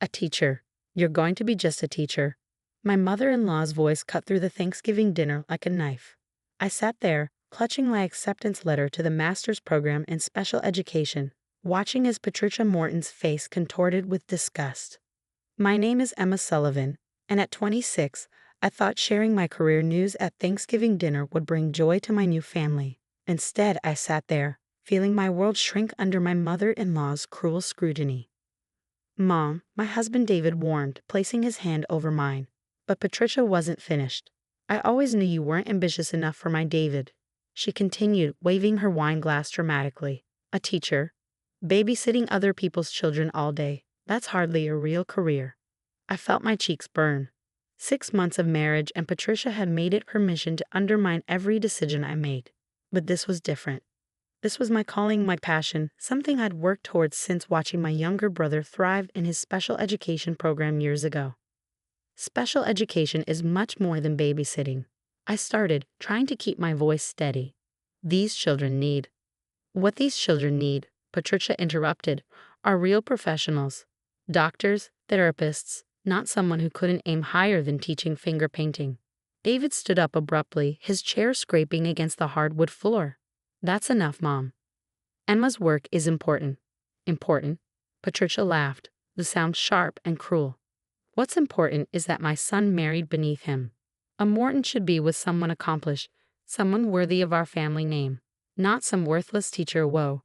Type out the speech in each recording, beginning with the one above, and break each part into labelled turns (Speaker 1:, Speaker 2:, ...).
Speaker 1: A teacher. You're going to be just a teacher. My mother-in-law's voice cut through the Thanksgiving dinner like a knife. I sat there, clutching my acceptance letter to the master's program in special education, watching as Patricia Morton's face contorted with disgust. My name is Emma Sullivan, and at 26, I thought sharing my career news at Thanksgiving dinner would bring joy to my new family. Instead, I sat there, feeling my world shrink under my mother-in-law's cruel scrutiny. "Mom," my husband David warned, placing his hand over mine. But Patricia wasn't finished. "I always knew you weren't ambitious enough for my David," she continued, waving her wine glass dramatically. "A teacher, babysitting other people's children all day, that's hardly a real career." I felt my cheeks burn. 6 months of marriage, and Patricia had made it her mission to undermine every decision I made. But this was different. This was my calling, my passion, something I'd worked towards since watching my younger brother thrive in his special education program years ago. Special education is much more than babysitting. I started, trying to keep my voice steady. These children need. What these children need, Patricia interrupted, are real professionals. Doctors, therapists, not someone who couldn't aim higher than teaching finger painting. David stood up abruptly, his chair scraping against the hardwood floor. "That's enough, Mom. Emma's work is important." "Important?" Patricia laughed, the sound sharp and cruel. "What's important is that my son married beneath him. A Morton should be with someone accomplished, someone worthy of our family name, not some worthless teacher." Whoa.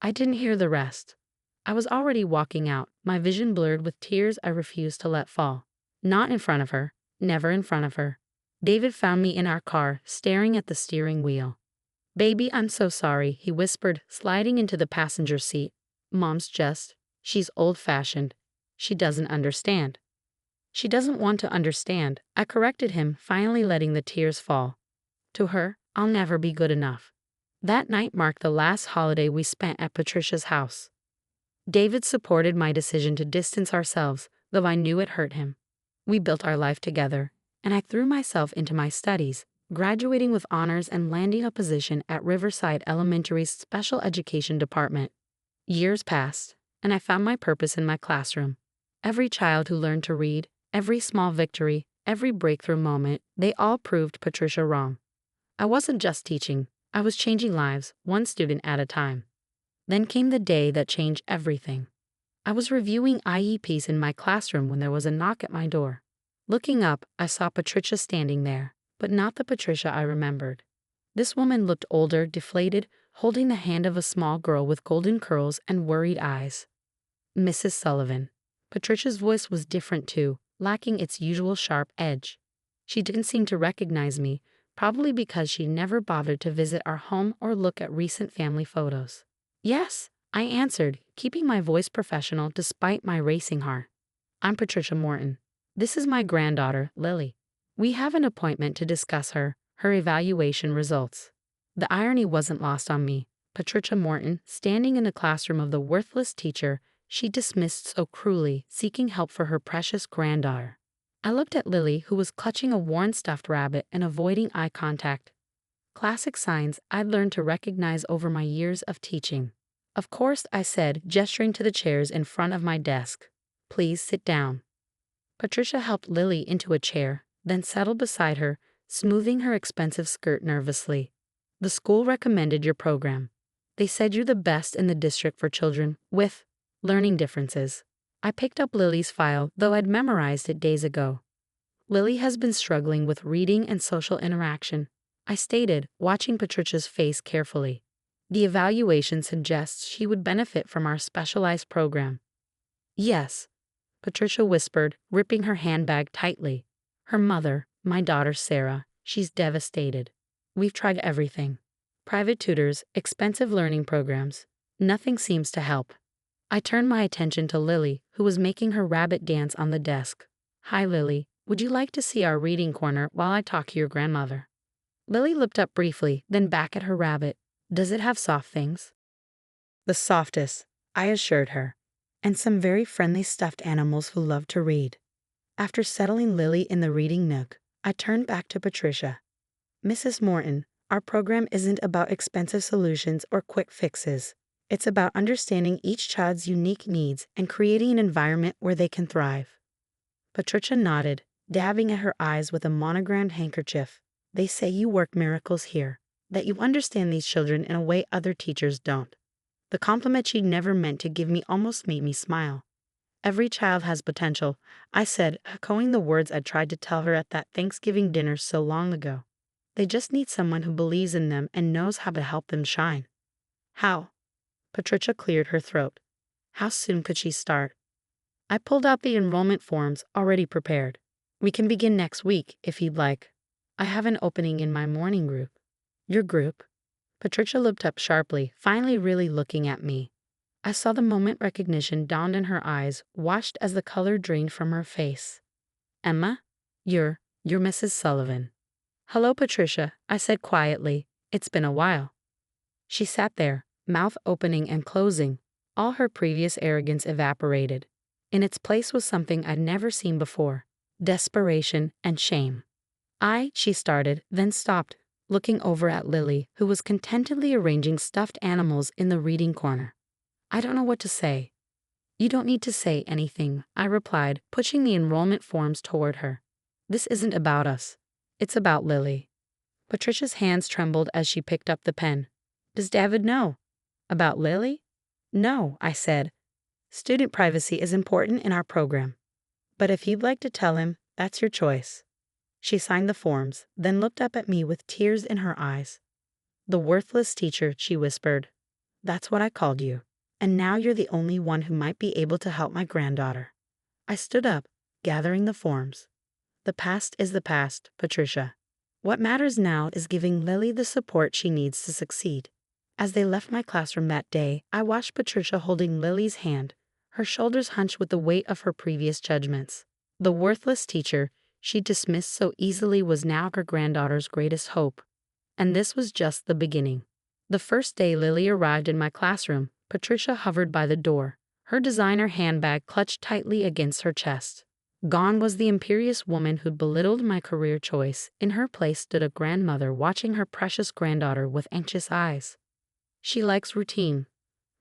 Speaker 1: I didn't hear the rest. I was already walking out, my vision blurred with tears I refused to let fall. Not in front of her, never in front of her. David found me in our car, staring at the steering wheel. "Baby, I'm so sorry," he whispered, sliding into the passenger seat. She's old-fashioned. She doesn't understand." "She doesn't want to understand," I corrected him, finally letting the tears fall. "To her, I'll never be good enough." That night marked the last holiday we spent at Patricia's house. David supported my decision to distance ourselves, though I knew it hurt him. We built our life together, and I threw myself into my studies, graduating with honors and landing a position at Riverside Elementary's special education department. Years passed, and I found my purpose in my classroom. Every child who learned to read, every small victory, every breakthrough moment, they all proved Patricia wrong. I wasn't just teaching, I was changing lives, one student at a time. Then came the day that changed everything. I was reviewing IEPs in my classroom when there was a knock at my door. Looking up, I saw Patricia standing there, but not the Patricia I remembered. This woman looked older, deflated, holding the hand of a small girl with golden curls and worried eyes. "Mrs. Sullivan." Patricia's voice was different too, lacking its usual sharp edge. She didn't seem to recognize me, probably because she never bothered to visit our home or look at recent family photos. "Yes," I answered, keeping my voice professional despite my racing heart. "I'm Patricia Morton. This is my granddaughter, Lily. We have an appointment to discuss her evaluation results." The irony wasn't lost on me. Patricia Morton, standing in the classroom of the worthless teacher she dismissed so cruelly, seeking help for her precious granddaughter. I looked at Lily, who was clutching a worn stuffed rabbit and avoiding eye contact. Classic signs I'd learned to recognize over my years of teaching. "Of course," I said, gesturing to the chairs in front of my desk. "Please sit down." Patricia helped Lily into a chair, then settled beside her, smoothing her expensive skirt nervously. "The school recommended your program. They said you're the best in the district for children with learning differences." I picked up Lily's file, though I'd memorized it days ago. "Lily has been struggling with reading and social interaction," I stated, watching Patricia's face carefully. "The evaluation suggests she would benefit from our specialized program." "Yes," Patricia whispered, gripping her handbag tightly. "Her mother, my daughter Sarah, she's devastated. We've tried everything. Private tutors, expensive learning programs. Nothing seems to help." I turned my attention to Lily, who was making her rabbit dance on the desk. "Hi, Lily. Would you like to see our reading corner while I talk to your grandmother?" Lily looked up briefly, then back at her rabbit. "Does it have soft things?" "The softest," I assured her, "and some very friendly stuffed animals who love to read." After settling Lily in the reading nook, I turned back to Patricia. "Mrs. Morton, our program isn't about expensive solutions or quick fixes. It's about understanding each child's unique needs and creating an environment where they can thrive. Patricia nodded, dabbing at her eyes with a monogrammed handkerchief. They say you work miracles here, that you understand these children in a way other teachers don't. The compliment she never meant to give me almost made me smile. Every child has potential, I said, echoing the words I'd tried to tell her at that Thanksgiving dinner so long ago. They just need someone who believes in them and knows how to help them shine. How? Patricia cleared her throat. How soon could she start? I pulled out the enrollment forms already prepared. We can begin next week, if you'd like. I have an opening in my morning group. Your group? Patricia looked up sharply, finally really looking at me. I saw the moment recognition dawned in her eyes, washed as the color drained from her face. Emma? You're Mrs. Sullivan. Hello, Patricia, I said quietly. It's been a while. She sat there, mouth opening and closing. All her previous arrogance evaporated. In its place was something I'd never seen before: desperation and shame. She started, then stopped, looking over at Lily, who was contentedly arranging stuffed animals in the reading corner. I don't know what to say. You don't need to say anything, I replied, pushing the enrollment forms toward her. This isn't about us. It's about Lily. Patricia's hands trembled as she picked up the pen. Does David know? About Lily? No, I said. Student privacy is important in our program. But if you'd like to tell him, that's your choice. She signed the forms, then looked up at me with tears in her eyes. The worthless teacher, she whispered. That's what I called you. And now you're the only one who might be able to help my granddaughter. I stood up, gathering the forms. The past is the past, Patricia. What matters now is giving Lily the support she needs to succeed. As they left my classroom that day, I watched Patricia holding Lily's hand, her shoulders hunched with the weight of her previous judgments. The worthless teacher she dismissed so easily was now her granddaughter's greatest hope. And this was just the beginning. The first day Lily arrived in my classroom, Patricia hovered by the door, her designer handbag clutched tightly against her chest. Gone was the imperious woman who'd belittled my career choice. In her place stood a grandmother watching her precious granddaughter with anxious eyes. She likes routine,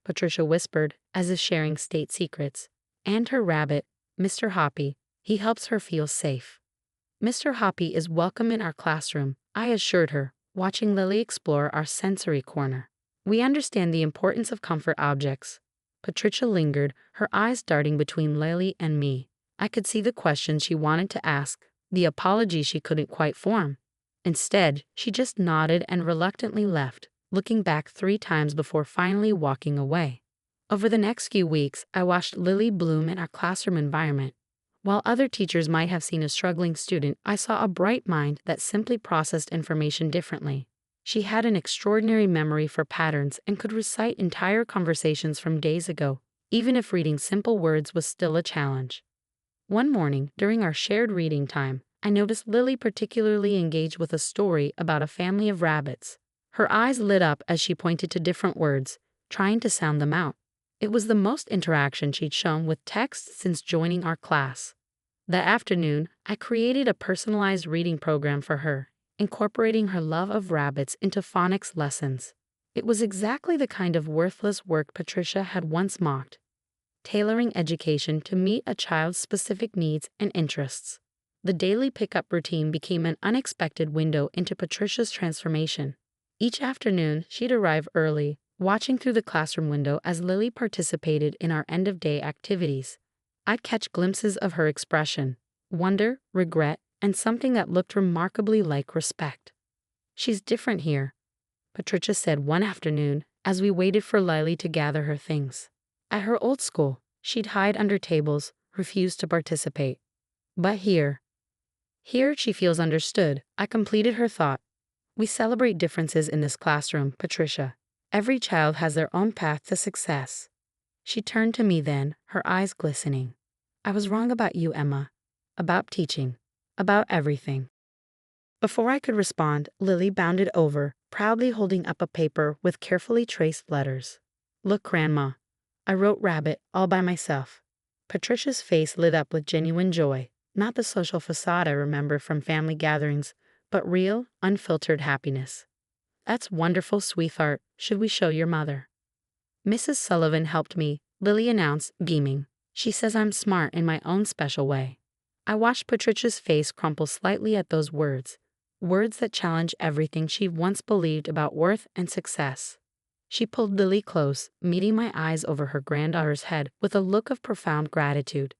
Speaker 1: Patricia whispered, as if sharing state secrets. And her rabbit, Mr. Hoppy, he helps her feel safe. Mr. Hoppy is welcome in our classroom, I assured her, watching Lily explore our sensory corner. We understand the importance of comfort objects. Patricia lingered, her eyes darting between Lily and me. I could see the questions she wanted to ask, the apology she couldn't quite form. Instead, she just nodded and reluctantly left, looking back 3 times before finally walking away. Over the next few weeks, I watched Lily bloom in our classroom environment. While other teachers might have seen a struggling student, I saw a bright mind that simply processed information differently. She had an extraordinary memory for patterns and could recite entire conversations from days ago, even if reading simple words was still a challenge. One morning, during our shared reading time, I noticed Lily particularly engaged with a story about a family of rabbits. Her eyes lit up as she pointed to different words, trying to sound them out. It was the most interaction she'd shown with text since joining our class. That afternoon, I created a personalized reading program for her, incorporating her love of rabbits into phonics lessons. It was exactly the kind of worthless work Patricia had once mocked, tailoring education to meet a child's specific needs and interests. The daily pickup routine became an unexpected window into Patricia's transformation. Each afternoon, she'd arrive early, watching through the classroom window as Lily participated in our end-of-day activities. I'd catch glimpses of her expression, wonder, regret, and something that looked remarkably like respect. She's different here, Patricia said one afternoon as we waited for Lily to gather her things. At her old school, she'd hide under tables, refuse to participate. But here she feels understood. I completed her thought. We celebrate differences in this classroom, Patricia. Every child has their own path to success. She turned to me then, her eyes glistening. I was wrong about you, Emma. About teaching. About everything. Before I could respond, Lily bounded over, proudly holding up a paper with carefully traced letters. Look, Grandma. I wrote rabbit all by myself. Patricia's face lit up with genuine joy, not the social facade I remember from family gatherings, but real, unfiltered happiness. That's wonderful, sweetheart. Should we show your mother? Mrs. Sullivan helped me, Lily announced, beaming. She says I'm smart in my own special way. I watched Patricia's face crumple slightly at those words. Words that challenge everything she once believed about worth and success. She pulled Lily close, meeting my eyes over her granddaughter's head with a look of profound gratitude.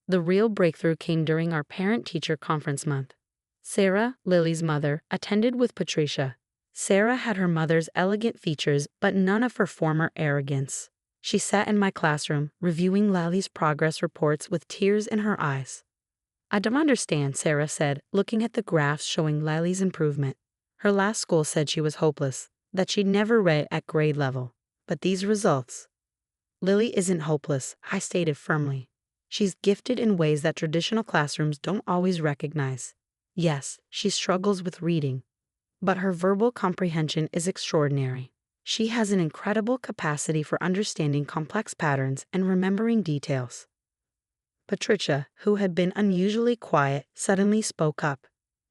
Speaker 1: The real breakthrough came during our parent-teacher conference month. Sarah, Lily's mother, attended with Patricia. Sarah had her mother's elegant features but none of her former arrogance. She sat in my classroom, reviewing Lily's progress reports with tears in her eyes. I don't understand, Sarah said, looking at the graphs showing Lily's improvement. Her last school said she was hopeless, that she'd never read at grade level. But these results. Lily isn't hopeless, I stated firmly. She's gifted in ways that traditional classrooms don't always recognize. Yes, she struggles with reading, but her verbal comprehension is extraordinary. She has an incredible capacity for understanding complex patterns and remembering details. Patricia, who had been unusually quiet, suddenly spoke up.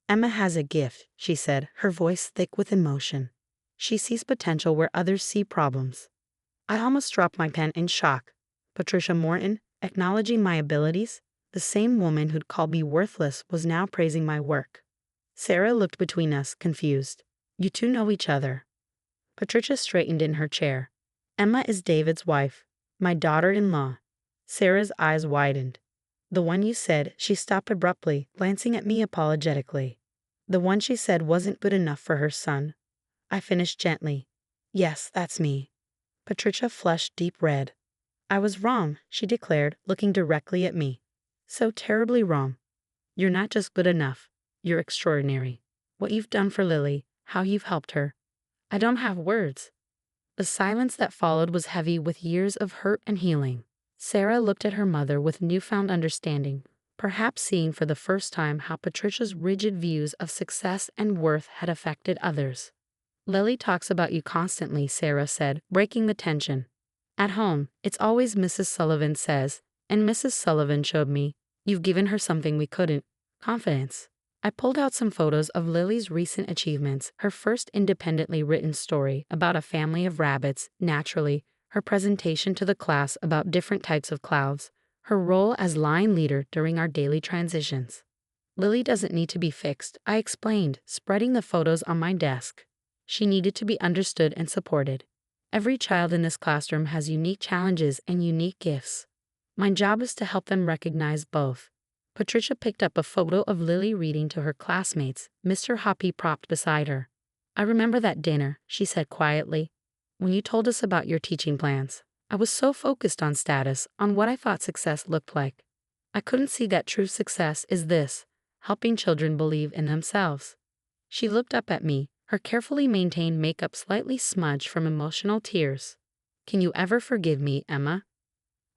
Speaker 1: Emma has a gift, she said, her voice thick with emotion. She sees potential where others see problems. I almost dropped my pen in shock. Patricia Morton, acknowledging my abilities, the same woman who'd called me worthless, was now praising my work. Sarah looked between us, confused. You two know each other. Patricia straightened in her chair. Emma is David's wife, my daughter-in-law. Sarah's eyes widened. The one you said, she stopped abruptly, glancing at me apologetically. The one she said wasn't good enough for her son. I finished gently. Yes, that's me. Patricia flushed deep red. I was wrong, she declared, looking directly at me. So terribly wrong. You're not just good enough. You're extraordinary. What you've done for Lily, how you've helped her. I don't have words. The silence that followed was heavy with years of hurt and healing. Sarah looked at her mother with newfound understanding, perhaps seeing for the first time how Patricia's rigid views of success and worth had affected others. Lily talks about you constantly, Sarah said, breaking the tension. At home, it's always Mrs. Sullivan says, and Mrs. Sullivan showed me, you've given her something we couldn't, confidence. I pulled out some photos of Lily's recent achievements, her first independently written story about a family of rabbits, naturally, her presentation to the class about different types of clouds, her role as line leader during our daily transitions. Lily doesn't need to be fixed, I explained, spreading the photos on my desk. She needed to be understood and supported. Every child in this classroom has unique challenges and unique gifts. My job is to help them recognize both. Patricia picked up a photo of Lily reading to her classmates, Mr. Hoppy propped beside her. I remember that dinner, she said quietly. When you told us about your teaching plans, I was so focused on status, on what I thought success looked like. I couldn't see that true success is this, helping children believe in themselves. She looked up at me, her carefully maintained makeup slightly smudged from emotional tears. Can you ever forgive me, Emma?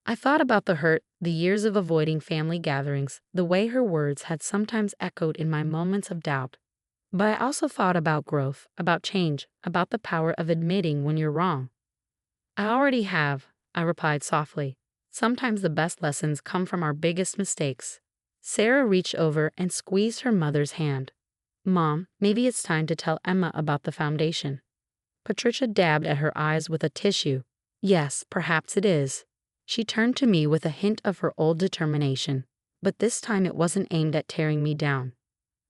Speaker 1: I thought about the hurt, the years of avoiding family gatherings, the way her words had sometimes echoed in my moments of doubt. But I also thought about growth, about change, about the power of admitting when you're wrong. I already have, I replied softly. Sometimes the best lessons come from our biggest mistakes. Sarah reached over and squeezed her mother's hand. Mom, maybe it's time to tell Emma about the foundation. Patricia dabbed at her eyes with a tissue. Yes, perhaps it is. She turned to me with a hint of her old determination, but this time it wasn't aimed at tearing me down.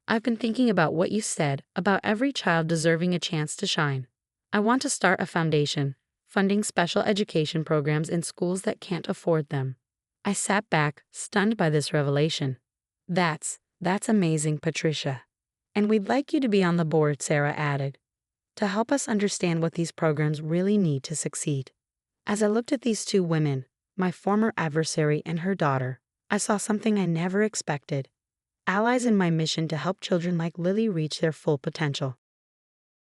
Speaker 1: I've been thinking about what you said, about every child deserving a chance to shine. I want to start a foundation, funding special education programs in schools that can't afford them. I sat back, stunned by this revelation. That's amazing, Patricia. And we'd like you to be on the board, Sarah added, to help us understand what these programs really need to succeed. As I looked at these two women, my former adversary and her daughter, I saw something I never expected. Allies in my mission to help children like Lily reach their full potential.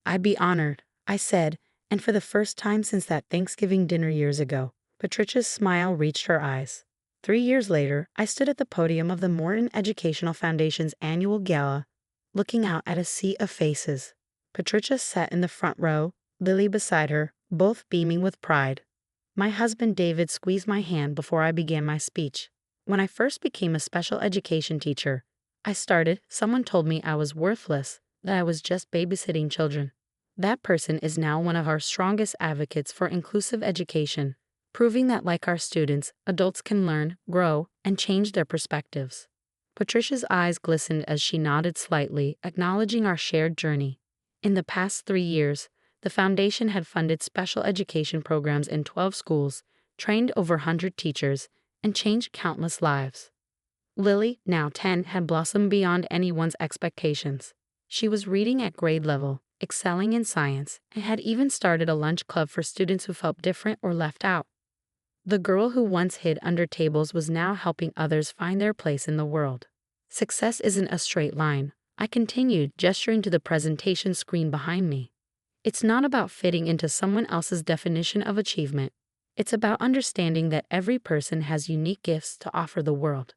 Speaker 1: I'd be honored, I said, and for the first time since that Thanksgiving dinner years ago, Patricia's smile reached her eyes. 3 years later, I stood at the podium of the Morton Educational Foundation's annual gala, looking out at a sea of faces. Patricia sat in the front row, Lily beside her, both beaming with pride. My husband David squeezed my hand before I began my speech. When I first became a special education teacher, someone told me I was worthless, that I was just babysitting children. That person is now one of our strongest advocates for inclusive education, proving that like our students, adults can learn, grow, and change their perspectives. Patricia's eyes glistened as she nodded slightly, acknowledging our shared journey. In the past 3 years, the foundation had funded special education programs in 12 schools, trained over 100 teachers, and changed countless lives. Lily, now 10, had blossomed beyond anyone's expectations. She was reading at grade level, excelling in science, and had even started a lunch club for students who felt different or left out. The girl who once hid under tables was now helping others find their place in the world. Success isn't a straight line, I continued, gesturing to the presentation screen behind me. It's not about fitting into someone else's definition of achievement. It's about understanding that every person has unique gifts to offer the world.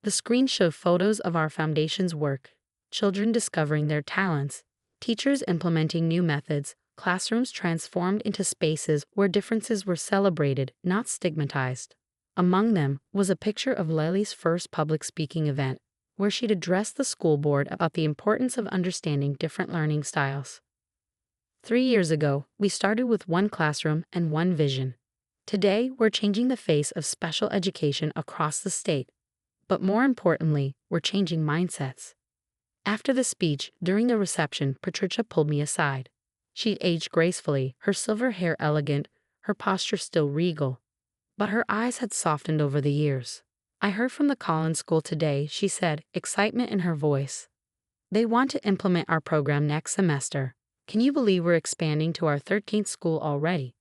Speaker 1: The screen showed photos of our foundation's work, children discovering their talents, teachers implementing new methods, classrooms transformed into spaces where differences were celebrated, not stigmatized. Among them was a picture of Lily's first public speaking event, where she'd addressed the school board about the importance of understanding different learning styles. 3 years ago, we started with one classroom and one vision. Today, we're changing the face of special education across the state. But more importantly, we're changing mindsets. After the speech, during the reception, Patricia pulled me aside. She'd aged gracefully, her silver hair elegant, her posture still regal. But her eyes had softened over the years. I heard from the Collins School today, she said, excitement in her voice. They want to implement our program next semester. Can you believe we're expanding to our 13th school already?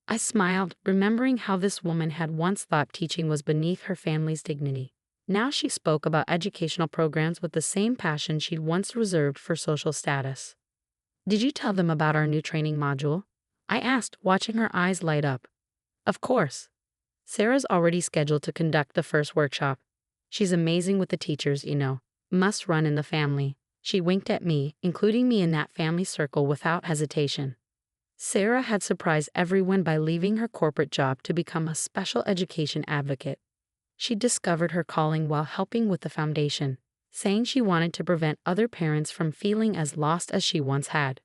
Speaker 1: I smiled, remembering how this woman had once thought teaching was beneath her family's dignity. Now she spoke about educational programs with the same passion she'd once reserved for social status. Did you tell them about our new training module? I asked, watching her eyes light up. Of course. Sarah's already scheduled to conduct the first workshop. She's amazing with the teachers, must run in the family. She winked at me, including me in that family circle without hesitation. Sarah had surprised everyone by leaving her corporate job to become a special education advocate. She discovered her calling while helping with the foundation, saying she wanted to prevent other parents from feeling as lost as she once had.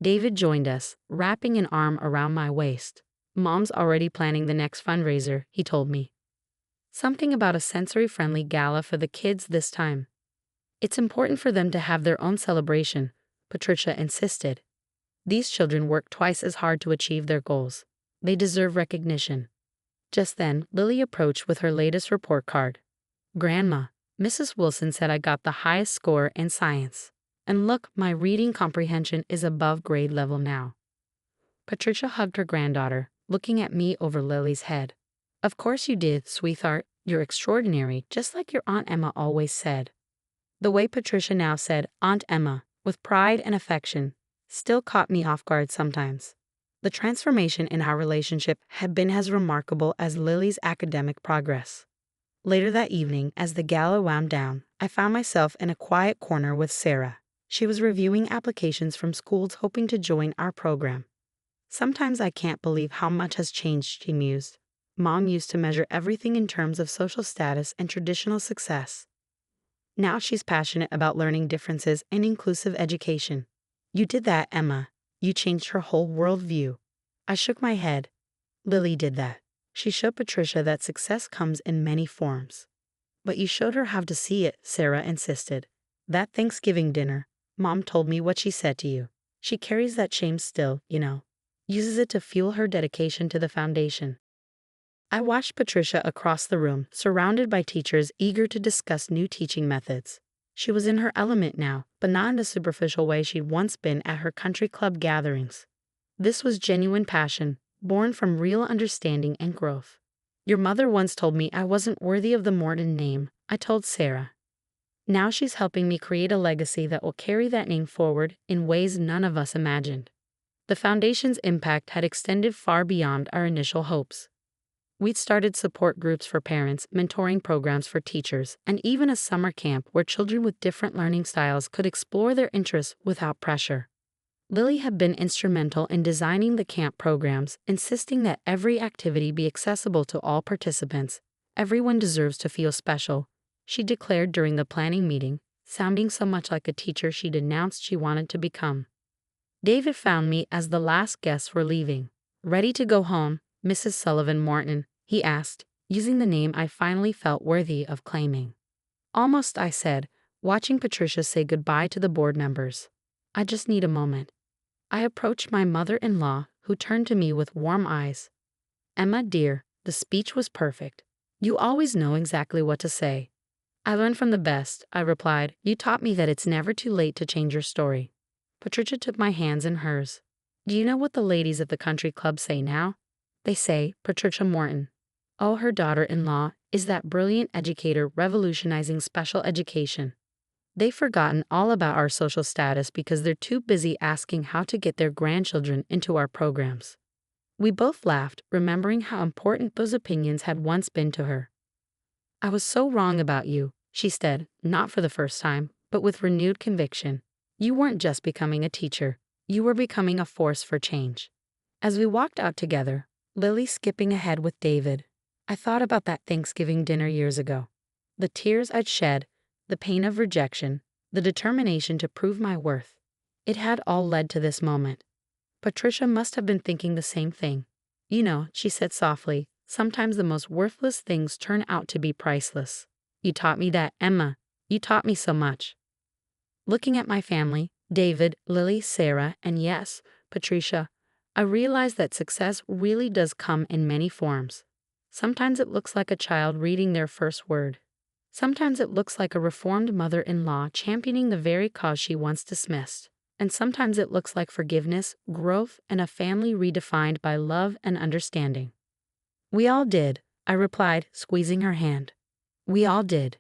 Speaker 1: David joined us, wrapping an arm around my waist. Mom's already planning the next fundraiser, he told me. Something about a sensory-friendly gala for the kids this time. It's important for them to have their own celebration, Patricia insisted. These children work twice as hard to achieve their goals. They deserve recognition. Just then, Lily approached with her latest report card. Grandma, Mrs. Wilson said I got the highest score in science. And look, my reading comprehension is above grade level now. Patricia hugged her granddaughter, looking at me over Lily's head. Of course you did, sweetheart. You're extraordinary, just like your Aunt Emma always said. The way Patricia now said Aunt Emma, with pride and affection, still caught me off guard sometimes. The transformation in our relationship had been as remarkable as Lily's academic progress. Later that evening, as the gala wound down, I found myself in a quiet corner with Sarah. She was reviewing applications from schools hoping to join our program. Sometimes I can't believe how much has changed, she mused. Mom used to measure everything in terms of social status and traditional success. Now she's passionate about learning differences and inclusive education. You did that, Emma. You changed her whole worldview. I shook my head. Lily did that. She showed Patricia that success comes in many forms. But you showed her how to see it, Sarah insisted. That Thanksgiving dinner, Mom told me what she said to you. She carries that shame still, uses it to fuel her dedication to the foundation. I watched Patricia across the room, surrounded by teachers eager to discuss new teaching methods. She was in her element now, but not in the superficial way she'd once been at her country club gatherings. This was genuine passion, born from real understanding and growth. Your mother once told me I wasn't worthy of the Morton name, I told Sarah. Now she's helping me create a legacy that will carry that name forward in ways none of us imagined. The foundation's impact had extended far beyond our initial hopes. We'd started support groups for parents, mentoring programs for teachers, and even a summer camp where children with different learning styles could explore their interests without pressure. Lily had been instrumental in designing the camp programs, insisting that every activity be accessible to all participants. Everyone deserves to feel special, she declared during the planning meeting, sounding so much like a teacher she'd announced she wanted to become. David found me as the last guests were leaving. "Ready to go home, Mrs. Sullivan Morton?" he asked, using the name I finally felt worthy of claiming. "Almost," I said, watching Patricia say goodbye to the board members. "I just need a moment." I approached my mother-in-law, who turned to me with warm eyes. "Emma, dear, the speech was perfect. You always know exactly what to say." "I learned from the best," I replied. "You taught me that it's never too late to change your story." Patricia took my hands in hers. "Do you know what the ladies at the country club say now? They say, Patricia Morton. Oh, her daughter-in-law is that brilliant educator revolutionizing special education. They've forgotten all about our social status because they're too busy asking how to get their grandchildren into our programs." We both laughed, remembering how important those opinions had once been to her. "I was so wrong about you," she said, not for the first time, but with renewed conviction. "You weren't just becoming a teacher. You were becoming a force for change." As we walked out together, Lily skipping ahead with David, I thought about that Thanksgiving dinner years ago. The tears I'd shed, the pain of rejection, the determination to prove my worth. It had all led to this moment. Patricia must have been thinking the same thing. "You know," she said softly, "sometimes the most worthless things turn out to be priceless. You taught me that, Emma. You taught me so much." Looking at my family, David, Lily, Sarah, and yes, Patricia, I realized that success really does come in many forms. Sometimes it looks like a child reading their first word. Sometimes it looks like a reformed mother-in-law championing the very cause she once dismissed. And sometimes it looks like forgiveness, growth, and a family redefined by love and understanding. "We all did," I replied, squeezing her hand. "We all did."